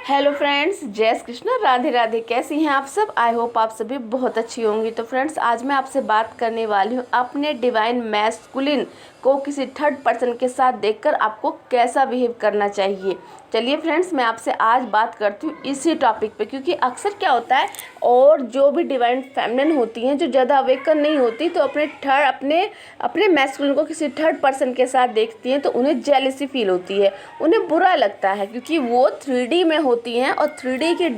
Hello friends, जय श्री कृष्ण, राधे राधे। कैसी हैं आप सब? आई होप आप सभी बहुत अच्छी होंगी। तो फ्रेंड्स, आज मैं आपसे बात करने वाली हूँ अपने डिवाइन मैस्कुलिन को किसी थर्ड पर्सन के साथ देखकर आपको कैसा बिहेव करना चाहिए। चलिए फ्रेंड्स, मैं आपसे आज बात करती हूँ इसी टॉपिक पे, क्योंकि अक्सर क्या होता है, और जो भी डिवाइन फेमिनिन होती हैं, जो ज़्यादा अवेकन नहीं होती, तो अपने मैस्कुलिन को किसी थर्ड पर्सन के साथ देखती हैं तो उन्हें जेलसी फील होती है, उन्हें बुरा लगता है, क्योंकि वो 3D में होती हैं और 3D के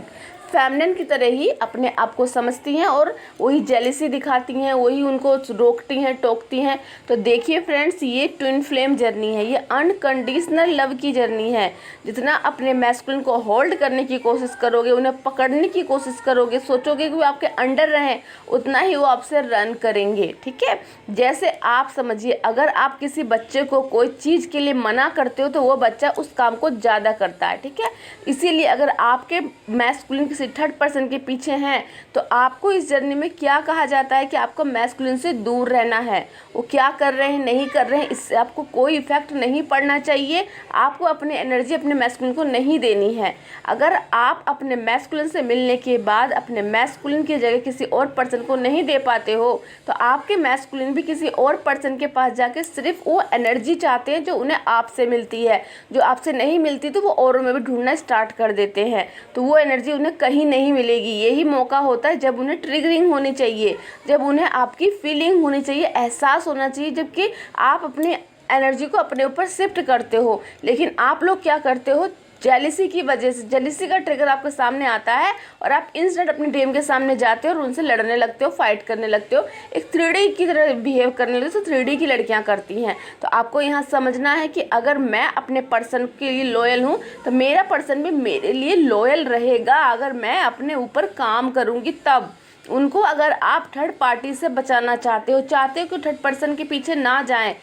फेमिनिन की तरह ही अपने आप को समझती हैं और वही जेलिसी दिखाती हैं, वही उनको रोकती हैं, टोकती हैं। तो देखिए फ्रेंड्स, ये ट्विन फ्लेम जर्नी है, ये अनकंडीशनल लव की जर्नी है। जितना अपने मैस्कुलिन को होल्ड करने की कोशिश करोगे, उन्हें पकड़ने की कोशिश करोगे, सोचोगे कि वो आपके अंडर रहें, उतना ही वो आपसे रन करेंगे। ठीक है, जैसे आप समझिए, अगर आप किसी बच्चे को कोई चीज़ के लिए मना करते हो तो वो बच्चा उस काम को ज़्यादा करता है। ठीक है, इसीलिए अगर आपके मैस्कुलिन किसी थर्ड पर्सन के पीछे हैं तो आपको इस जर्नी में क्या कहा जाता है कि आपको मैस्कुलिन से दूर रहना है। वो क्या कर रहे हैं, नहीं कर रहे हैं, इससे आपको कोई इफेक्ट नहीं पड़ना चाहिए। आपको अपनी एनर्जी अपने मैस्कुलिन को नहीं देनी है। अगर आप अपने मैस्कुलिन से मिलने के बाद अपने मैस्कुलिन की जगह किसी और पर्सन को नहीं दे पाते हो तो आपके मैस्कुलिन भी किसी और पर्सन के पास जाके सिर्फ वो एनर्जी चाहते हैं जो उन्हें आपसे मिलती है। जो आपसे नहीं मिलती तो वो औरों में भी ढूंढना स्टार्ट कर देते हैं, तो वो एनर्जी उन्हें कहीं नहीं मिलेगी। यही मौका होता है जब उन्हें ट्रिगरिंग होनी चाहिए, जब उन्हें आपकी फीलिंग होनी चाहिए, एहसास होना चाहिए, जबकि आप अपनी एनर्जी को अपने ऊपर शिफ्ट करते हो। लेकिन आप लोग क्या करते हो, जेलिसी की वजह से, जेलिसी का ट्रिगर आपके सामने आता है और आप इंस्टेंट अपनी ड्रीम के सामने जाते हो और उनसे लड़ने लगते हो, फाइट करने लगते हो, एक 3D की तरह बिहेव करने लगते हो। तो 3D की लड़कियां करती हैं। तो आपको यहाँ समझना है कि अगर मैं अपने पर्सन के लिए लॉयल हूँ तो मेरा पर्सन भी मेरे लिए लॉयल रहेगा, अगर मैं अपने ऊपर काम करूँगी तब। उनको अगर आप थर्ड पार्टी से बचाना चाहते हो कि थर्ड पर्सन के पीछे ना जाएं,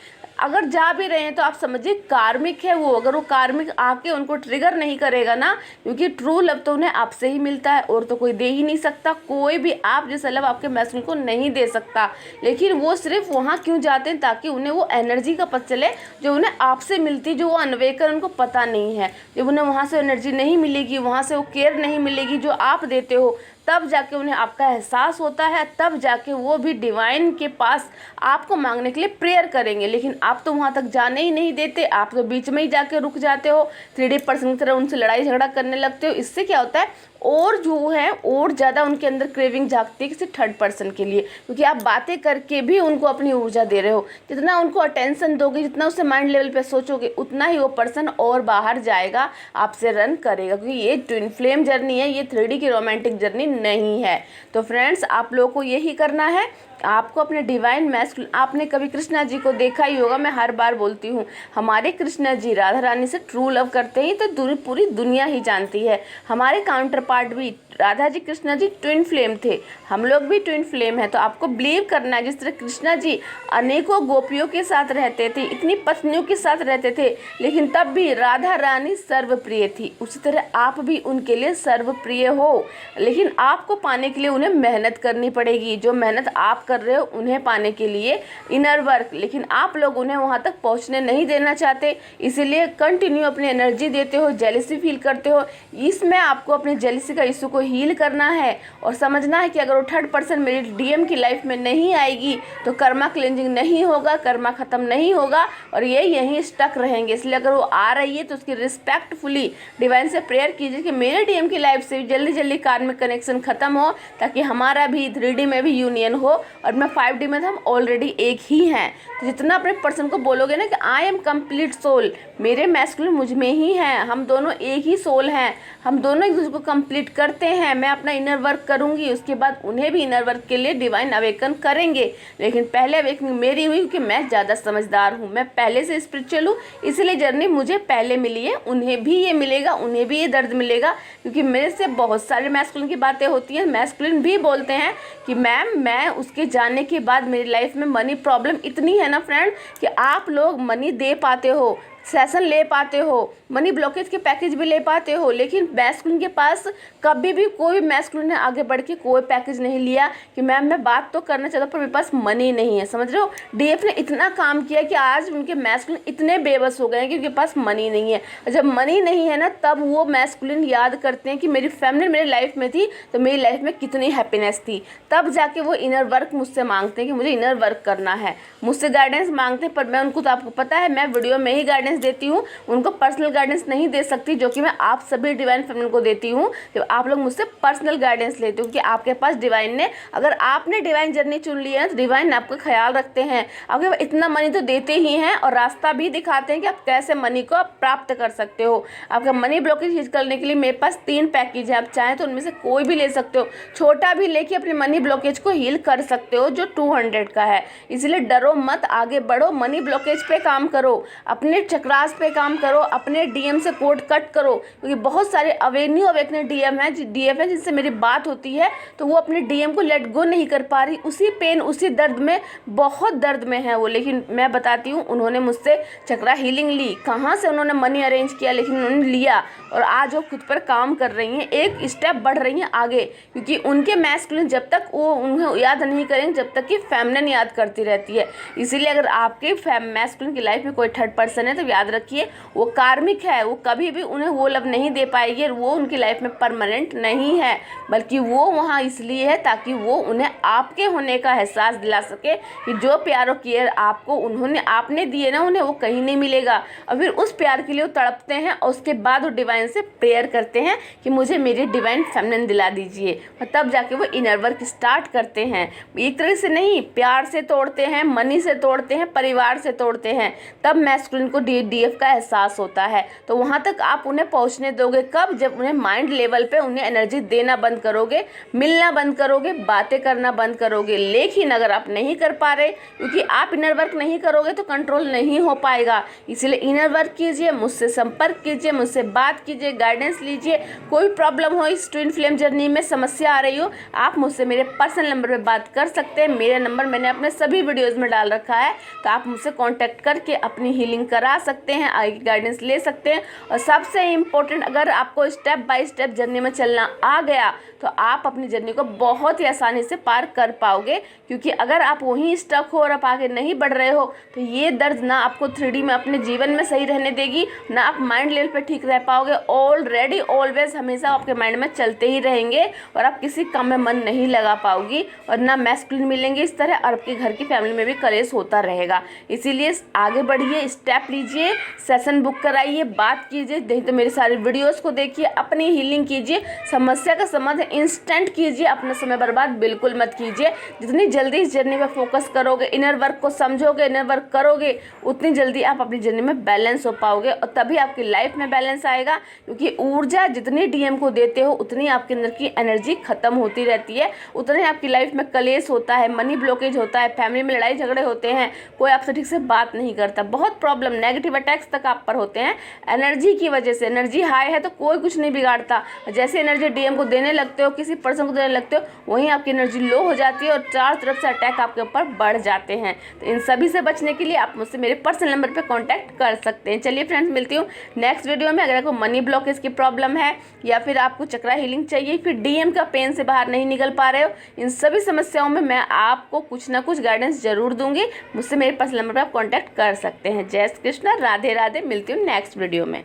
अगर जा भी रहे हैं तो आप समझिए कार्मिक है वो। अगर वो कार्मिक आके उनको ट्रिगर नहीं करेगा ना, क्योंकि ट्रू लव तो उन्हें आपसे ही मिलता है और तो कोई दे ही नहीं सकता। कोई भी आप जैसा लव आपके मैस्कुलिन को नहीं दे सकता। लेकिन वो सिर्फ वहाँ क्यों जाते हैं, ताकि उन्हें वो एनर्जी का पता चले जो उन्हें आपसे मिलती, जो वो अनवेकर उनको पता नहीं है। जब उन्हें वहाँ से एनर्जी नहीं मिलेगी, वहाँ से वो केयर नहीं मिलेगी जो आप देते हो, तब जाके उन्हें आपका एहसास होता है, तब जाके वो भी डिवाइन के पास आपको मांगने के लिए प्रेयर करेंगे। लेकिन आप तो वहाँ तक जाने ही नहीं देते, आप तो बीच में ही जाके रुक जाते हो, 3D पर्सन की तरह उनसे लड़ाई झगड़ा करने लगते हो। इससे क्या होता है, और जो है और ज़्यादा उनके अंदर क्रेविंग जागती है किसी थर्ड पर्सन के लिए, क्योंकि आप बातें करके भी उनको अपनी ऊर्जा दे रहे हो। जितना उनको अटेंशन दोगे, जितना उससे माइंड लेवल पे सोचोगे, उतना ही वो पर्सन और बाहर जाएगा, आपसे रन करेगा। क्योंकि ये ट्विन फ्लेम जर्नी है, ये 3D की रोमांटिक जर्नी नहीं है। तो फ्रेंड्स, आप लोगों को यही करना है, आपको अपने डिवाइन मैस्कुलिन, आपने कभी कृष्णा जी को देखा ही होगा, मैं हर बार बोलती हूँ, हमारे कृष्णा जी राधा रानी से ट्रू लव करते हैं तो पूरी दुनिया ही जानती है। हमारे काउंटर पार्ट भी राधा जी कृष्णा जी ट्विन फ्लेम थे, हम लोग भी ट्विन फ्लेम है। तो आपको बिलीव करना है, जिस तरह कृष्णा जी अनेकों गोपियों के साथ रहते थे, इतनी पत्नियों के साथ रहते थे, लेकिन तब भी राधा रानी सर्वप्रिय थी, उसी तरह आप भी उनके लिए सर्वप्रिय हो। लेकिन आपको पाने के लिए उन्हें मेहनत करनी पड़ेगी, जो मेहनत आप कर रहे हो उन्हें पाने के लिए, इनर वर्क। लेकिन आप लोग उन्हें वहाँ तक पहुँचने नहीं देना चाहते, इसीलिए कंटिन्यू अपनी एनर्जी देते हो, जेलिसी फील करते हो। इसमें आपको अपने जेलिसी का इशू को हील करना है और समझना है कि अगर वो थर्ड पर्सन मेरी डीएम की लाइफ में नहीं आएगी तो कर्मा क्लेंजिंग नहीं होगा, कर्मा खत्म नहीं होगा और ये यहीं स्टक रहेंगे। इसलिए अगर वो आ रही है तो उसकी रिस्पेक्टफुली डिवाइन से प्रेयर कीजिए कि मेरे डीएम की लाइफ से जल्दी जल्दी कार्मिक कनेक्शन खत्म हो, ताकि हमारा भी 3D में भी यूनियन हो और मैं 5D में तो हम ऑलरेडी एक ही हैं। तो जितना अपने पर्सन को बोलोगे ना कि आई एम कंप्लीट सोल, मेरे मैस्कुलिन मुझ में ही हैं, हम दोनों एक ही सोल हैं, हम दोनों एक दूसरे को कंप्लीट करते हैं, मैं अपना इनर वर्क करूंगी, उसके बाद उन्हें भी इनर वर्क के लिए डिवाइन अवेकन करेंगे। लेकिन पहले अवेकनिंग मेरी हुई क्योंकि मैं ज़्यादा समझदार हूँ, मैं पहले से स्पिरिचुअल हूँ, इसलिए जर्नी मुझे पहले मिली है। उन्हें भी ये मिलेगा, उन्हें भी ये दर्द मिलेगा, क्योंकि मेरे से बहुत सारे मैस्कुलिन की बातें होती हैं। मैस्कुलिन भी बोलते हैं कि मैम, मैं उसके जाने के बाद मेरी लाइफ में मनी प्रॉब्लम इतनी है ना फ्रेंड, कि आप लोग मनी दे पाते हो, सेशन ले पाते हो, मनी ब्लॉकेज के पैकेज भी ले पाते हो, लेकिन मैस्कुलिन के पास कभी भी कोई मैस्कुलिन ने आगे बढ़ के कोई पैकेज नहीं लिया कि मैम मैं बात तो करना चाहता हूँ पर मेरे पास मनी नहीं है। समझ रहे हो, डीएफ ने इतना काम किया कि आज उनके मैस्कुलिन इतने बेबस हो गए हैं कि उनके पास मनी नहीं है। जब मनी नहीं है ना, तब वो मैस्कुलिन याद करते हैं कि मेरी फैमिली मेरी लाइफ में थी तो मेरी लाइफ में कितनी हैप्पीनेस थी, तब जाके वो इनर वर्क मुझसे मांगते हैं कि मुझे इनर वर्क करना है, मुझसे गाइडेंस मांगते हैं। पर मैं उनको, तो आपको पता है मैं वीडियो में ही गाइडेंस देती हूँ, उनको पर्सनल गाइडेंस नहीं दे सकती, जो कि मैं आप सभी डिवाइन फैमिली को देती हूँ। तो आप लोग मुझसे पर्सनल गाइडेंस लेते हो कि आपके पास डिवाइन ने, अगर आपने डिवाइन जर्नी चुन ली है तो डिवाइन आपका ख्याल रखते हैं, आपके पास इतना मनी तो देते ही हैं और रास्ता भी दिखाते हैं कि आप कैसे मनी को आप प्राप्त कर सकते हो। आपका मनी ब्लॉकेज हील करने के लिए मेरे पास 3 पैकेज है, आप चाहें तो उनमें से कोई भी ले सकते हो, छोटा भी लेके अपने मनी ब्लॉकेज को हील कर सकते हो, जो 200 का है। इसलिए डरो मत, आगे बढ़ो, मनी ब्लॉकेज पे काम करो, अपने चक्रास पे काम करो, अपने डीएम से कोड कट करो, क्योंकि बहुत सारे न्यू अवेकने डीएफ है जिनसे मेरी बात होती है तो वो अपने डीएम को लेट गो नहीं कर पा रही, उसी पेन उसी दर्द में, बहुत दर्द में है वो। लेकिन मैं बताती हूँ, उन्होंने मुझसे चक्रा हीलिंग ली, कहाँ से उन्होंने मनी अरेंज किया, लेकिन उन्होंने लिया और आज वो खुद पर काम कर रही हैं, एक स्टेप बढ़ रही हैं आगे, क्योंकि उनके मैस्कुलिन जब तक वो उन्हें याद नहीं करेंगे जब तक कि फेमिनिन याद करती रहती है। इसीलिए अगर आपके मैस्कुलिन की लाइफ में कोई थर्ड पर्सन है तो याद रखिए वो कार्मिक है, वो कभी भी उन्हें वो लव नहीं दे पाएगी और वो उनकी लाइफ में परमानेंट नहीं है, बल्कि वो वहाँ इसलिए है ताकि वो उन्हें आपके होने का एहसास दिला सके कि जो प्यार और केयर आपको उन्होंने आपने दिए ना, उन्हें वो कहीं नहीं मिलेगा। और फिर उस प्यार के लिए वो तड़पते हैं और उसके बाद वो डिवाइन से प्रेयर करते हैं कि मुझे मेरी डिवाइन फेमिनिन दिला दीजिए, और तब जाके वो इनर वर्क स्टार्ट करते हैं। एक तरह से नहीं, प्यार से तोड़ते हैं, मनी से तोड़ते हैं, परिवार से तोड़ते हैं, तब मैस्कुलिन को डीएफ का एहसास होता है। तो वहाँ तक आप उन्हें पहुँचने दोगे कब? जब उन्हें माइंड लेवल पे उन्हें एनर्जी देना बंद करोगे, मिलना बंद करोगे, बातें करना बंद करोगे। लेकिन अगर आप नहीं कर पा रहे, क्योंकि आप इनर वर्क नहीं करोगे तो कंट्रोल नहीं हो पाएगा, इसलिए इनर वर्क कीजिए, मुझसे संपर्क कीजिए, मुझसे बात कीजिए, गाइडेंस लीजिए। कोई प्रॉब्लम हो, इस ट्विन फ्लेम जर्नी में समस्या आ रही हो, आप मुझसे मेरे पर्सनल नंबर पे बात कर सकते हैं। मेरा नंबर मैंने अपने सभी वीडियोज़ में डाल रखा है, तो आप मुझसे कॉन्टैक्ट करके अपनी हीलिंग करा सकते हैं, आगे गाइडेंस ले सकते हैं। और सबसे इम्पोर्टेंट, अगर आपको स्टेप बाय स्टेप जर्नी में चलना आ गया तो आप अपनी जर्नी को बहुत ही आसानी से पार कर पाओगे, क्योंकि अगर आप वहीं स्टक हो और आप आगे नहीं बढ़ रहे हो तो ये दर्द ना आपको 3D में अपने जीवन में सही रहने देगी, ना आप माइंड लेवल पे ठीक रह पाओगे। ऑलरेडी ऑलवेज हमेशा आपके माइंड में चलते ही रहेंगे और आप किसी काम में मन नहीं लगा पाओगी और ना मैस्कुलिन मिलेंगे इस तरह, और आपके घर की फैमिली में भी कलेश होता रहेगा। इसीलिए आगे बढ़िए, स्टेप लीजिए, सेशन बुक कराइए, बात कीजिए, नहीं तो मेरी सारी वीडियोज़ को देखिए, अपनी हीलिंग कीजिए, समस्या का समाधान इंस्टेंट कीजिए, अपना समय बर्बाद बिल्कुल मत कीजिए। जितनी जल्दी इस जर्नी पे फोकस करोगे, इनर वर्क को समझोगे, इनर वर्क करोगे, उतनी जल्दी आप अपनी जर्नी में बैलेंस हो पाओगे और तभी आपकी लाइफ में बैलेंस आएगा। क्योंकि ऊर्जा जितनी डीएम को देते हो उतनी आपके अंदर की एनर्जी खत्म होती रहती है, उतने आपकी लाइफ में कलेश होता है, मनी ब्लॉकेज होता है, फैमिली में लड़ाई झगड़े होते हैं, कोई आपसे ठीक से बात नहीं करता, बहुत प्रॉब्लम, नेगेटिव अटैक्स तक आप पर होते हैं एनर्जी की वजह से। एनर्जी हाई है तो कोई कुछ नहीं बिगाड़ता, जैसे एनर्जी डीएम को देने लगते हो, किसी पर्सन को देने लगते हो, वहीं आपकी एनर्जी लो हो जाती है और चारों तरफ से अटैक आपके ऊपर बढ़ जाते हैं। तो इन सभी से बचने के लिए आप मुझसे मेरे पर्सनल नंबर पे कांटेक्ट कर सकते हैं। चलिए फ्रेंड्स, मिलती हूँ नेक्स्ट वीडियो में। अगर आपको मनी ब्लॉकेज की प्रॉब्लम है या फिर आपको चक्रा हीलिंग चाहिए, फिर डीएम का पेन से बाहर नहीं निकल पा रहे हो, इन सभी समस्याओं में मैं आपको कुछ ना कुछ गाइडेंस जरूर दूंगी। मुझसे मेरे पर्सनल नंबर पर आप कॉन्टैक्ट कर सकते हैं। जय श्री कृष्ण, राधे राधे। मिलती हूँ नेक्स्ट वीडियो में।